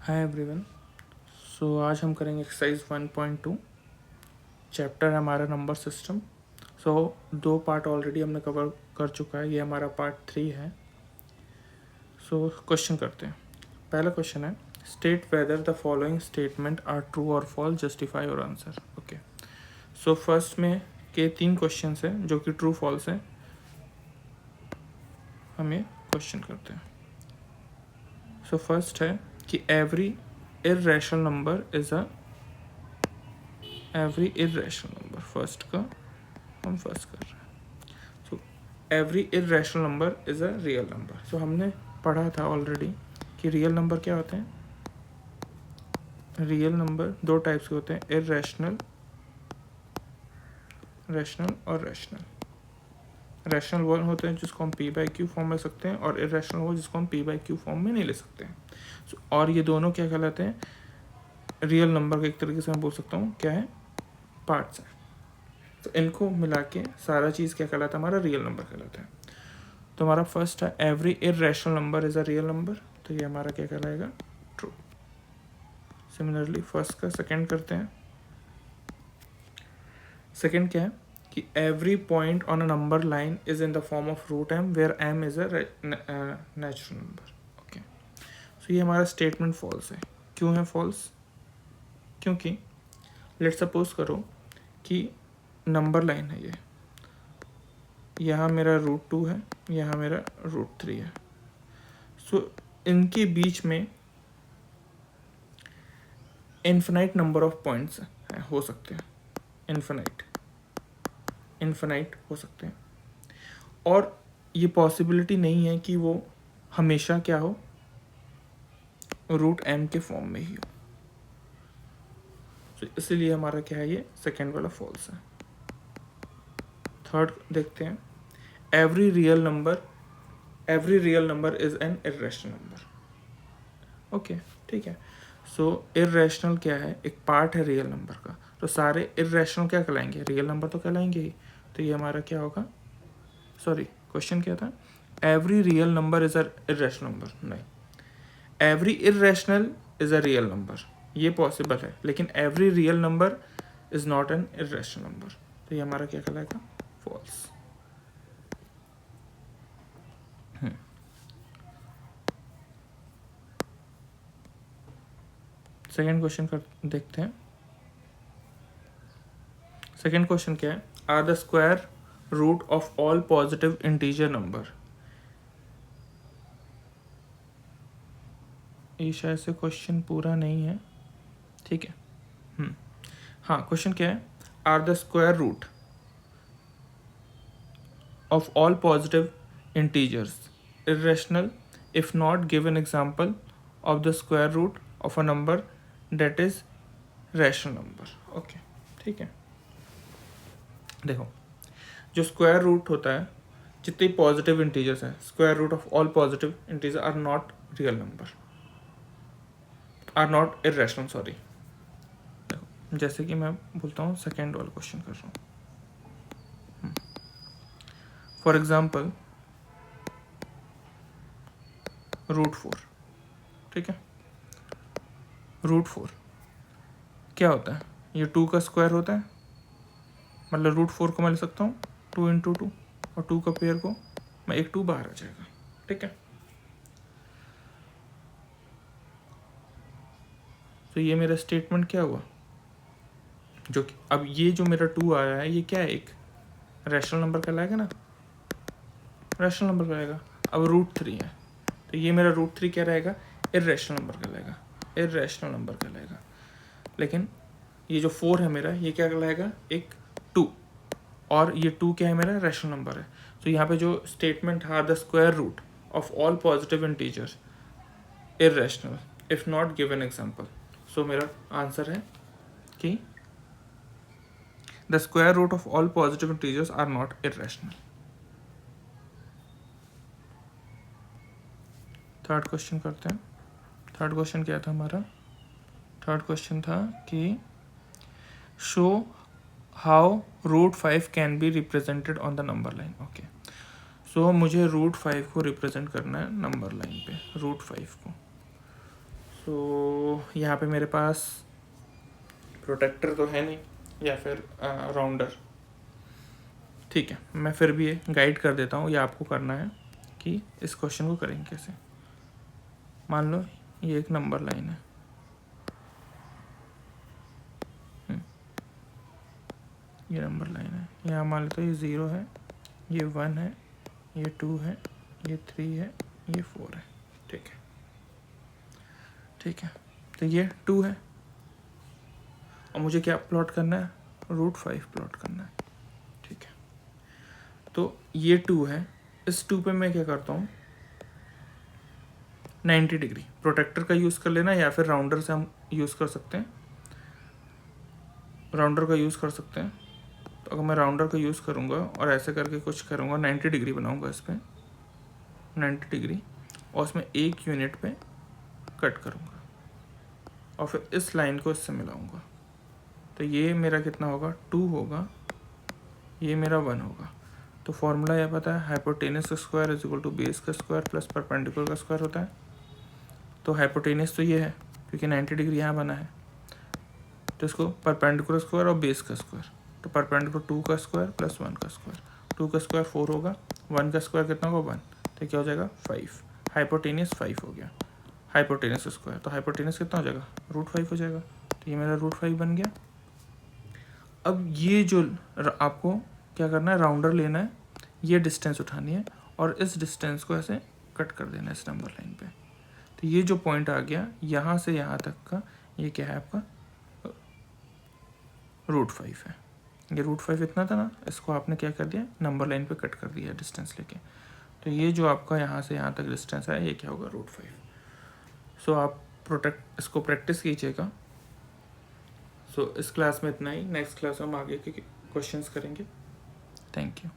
Hi everyone. सो आज हम करेंगे एक्सरसाइज 1.2। चैप्टर है हमारा नंबर सिस्टम। सो 2 पार्ट ऑलरेडी हमने कवर कर चुका है, ये हमारा पार्ट 3 है। सो क्वेश्चन करते हैं। पहला क्वेश्चन है, state whether the following statement are true और फॉल्स, जस्टिफाई और आंसर। ओके, सो फर्स्ट में के 3 क्वेश्चन हैं जो कि ट्रू फॉल्स हैं, हम ये क्वेश्चन करते हैं। सो फर्स्ट है कि every irrational number is a every irrational number, first का हम फर्स्ट कर रहे हैं। So every irrational number is a real number. So हमने पढ़ा था ऑलरेडी कि रियल नंबर क्या होते हैं। रियल नंबर 2 टाइप्स के होते हैं, इर्रेशनल, रैशनल और रैशनल। रैशनल वो होते हैं जिसको हम पी बाई क्यू फॉर्म में ले सकते हैं, और इर्रेशनल वो जिसको हम पी बाई क्यू फॉर्म में नहीं ले सकते हैं। और ये दोनों क्या कहलाते हैं, रियल नंबर का एक तरीके से मैं बोल सकता हूँ क्या है, पार्ट्स हैं। तो इनको मिला के सारा चीज़ क्या कहलाता है, हमारा रियल नंबर कहलाता है। तो हमारा फर्स्ट है every irrational number is a real number, तो ये हमारा क्या कहलाएगा, ट्रू। सिमिलरली फर्स्ट का सेकंड करते हैं। सेकंड क्या है कि every point on a number line is in the form of root m where m is a natural number. Okay, so ये हमारा स्टेटमेंट फॉल्स है। क्यों है फॉल्स? क्योंकि लेट सपोज करो कि नंबर लाइन है, ये यहाँ मेरा √2 है, यहाँ मेरा √3 है। सो इनके बीच में इन्फिनाइट नंबर ऑफ पॉइंट्स हो सकते हैं, इन्फिनाइट हो सकते हैं, और ये पॉसिबिलिटी नहीं है कि वो हमेशा क्या हो, √m के फॉर्म में ही हो। तो इसलिए हमारा क्या है, ये सेकेंड वाला फॉल्स है। थर्ड देखते हैं, every real number is an irrational number. Okay, ठीक है। सो इर्रेशनल क्या है, एक पार्ट है रियल नंबर का, तो सारे इर्रेशनल क्या कहलाएंगे, रियल नंबर तो कहलाएंगे ही। तो ये हमारा क्या होगा, सॉरी क्वेश्चन क्या था, every real number is a irrational number, नहीं, every irrational is a real number, ये पॉसिबल है, लेकिन every real number is not an irrational number. तो ये हमारा क्या कहलाएगा, फॉल्स। सेकेंड क्वेश्चन कर देखते हैं। सेकेंड क्वेश्चन क्या है, are the square root of all positive integer number. ये शायद से क्वेश्चन पूरा नहीं है, ठीक है। हाँ, क्वेश्चन क्या है, are the square root of all positive integers irrational if not give an example of the square root of a number that is rational number। Okay, ठीक है। देखो, जो स्क्वायर रूट होता है, जितने पॉजिटिव इंटीजर्स हैं, square root of all positive integer are not real number, are not irrational, sorry. देखो, जैसे कि मैं बोलता हूँ सेकेंड वाला क्वेश्चन कर रहा हूँ। फॉर एग्जाम्पल √4, ठीक है। √4 क्या होता है, ये 2 का स्क्वायर होता है, मतलब √4 को मैं ले सकता हूँ 2 × 2, और 2 का पेयर को मैं एक 2 बाहर आ जाएगा, ठीक है। तो ये मेरा स्टेटमेंट क्या हुआ, जो कि अब ये जो मेरा 2 आया है, ये क्या है, एक रैशनल नंबर कहलाएगा ना, रैशनल नंबर कहलाएगा। अब √3 है, तो ये मेरा √3 क्या रहेगा, इर्रेशनल नंबर कहलाएगा, इर्रेशनल नंबर कहलाएगा। लेकिन ये जो 4 है मेरा, ये क्या कहलाएगा, एक 2, और ये 2 क्या है मेरा, रैशनल नंबर है। तो यहाँ पे जो स्टेटमेंट है, the square root of all positive integers irrational if not given example. So मेरा आंसर है कि the square root of all positive integers are not irrational. Third question करते हैं। थर्ड क्वेश्चन क्या था हमारा, थर्ड क्वेश्चन था कि show how √5 can be represented on the number line. Okay, so मुझे √5 को रिप्रेजेंट करना है नंबर लाइन पे, √5 को। तो यहाँ पे मेरे पास प्रोटेक्टर तो है नहीं या फिर राउंडर। ठीक है, मैं फिर भी ये गाइड कर देता हूँ, ये आपको करना है कि इस क्वेश्चन को करेंगे कैसे। मान लो ये एक नंबर लाइन है, ये नंबर लाइन है, यहाँ मान लेते ये 0 है, ये 1 है, ये 2 है, ये 3 है, ये 4 है। ठीक है, ठीक है, तो ये 2 है और मुझे क्या प्लॉट करना है, √5 प्लॉट करना है। ठीक है, तो ये 2 है, इस 2 पे मैं क्या करता हूँ 90 डिग्री प्रोटेक्टर का यूज़ कर लेना, या फिर राउंडर से हम यूज़ कर सकते हैं, राउंडर का यूज़ कर सकते हैं। तो अगर मैं राउंडर का यूज़ करूँगा और ऐसे करके कुछ करूँगा, 90 डिग्री बनाऊँगा इस पर 90 डिग्री, और उसमें 1 यूनिट पे कट करूँगा और फिर इस लाइन को इससे मिलाऊँगा। तो ये मेरा कितना होगा, 2 होगा, ये मेरा 1 होगा। तो फॉर्मूला यह पता है, हाइपोटेनस का square is equal to base का स्क्वायर प्लस परपेंडिकुलर का स्क्वायर होता है। तो हाइपोटेनस तो ये है क्योंकि 90 डिग्री यहाँ बना है, तो इसको परपेंडिकुलर स्क्वायर और बेस का स्क्वायर, तो परपेंडिकुलर 2 का स्क्वायर प्लस 1 का स्क्वायर, 2 का स्क्वायर 4 होगा, 1 का स्क्वायर कितना होगा 1, तो क्या हो जाएगा 5। हाइपोटेनस 5 हो गया, हाइपोटेनस स्क्वायर, तो हाइपोटेनस कितना हो जाएगा √5 हो जाएगा। तो ये मेरा √5 बन गया। अब ये जो आपको क्या करना है, राउंडर लेना है, ये डिस्टेंस उठानी है और इस डिस्टेंस को ऐसे कट कर देना है इस नंबर लाइन पे। तो ये जो पॉइंट आ गया यहाँ से यहाँ तक का, ये क्या है आपका √5 है। ये √5 इतना था ना, इसको आपने क्या कर दिया, नंबर लाइन पे कट कर दिया डिस्टेंस लेके। तो ये जो आपका यहाँ से यहाँ तक डिस्टेंस है, ये क्या होगा √5। सो आप इसको प्रैक्टिस कीजिएगा। सो इस क्लास में इतना ही, नेक्स्ट क्लास में हम आगे के क्वेश्चंस करेंगे। Thank you.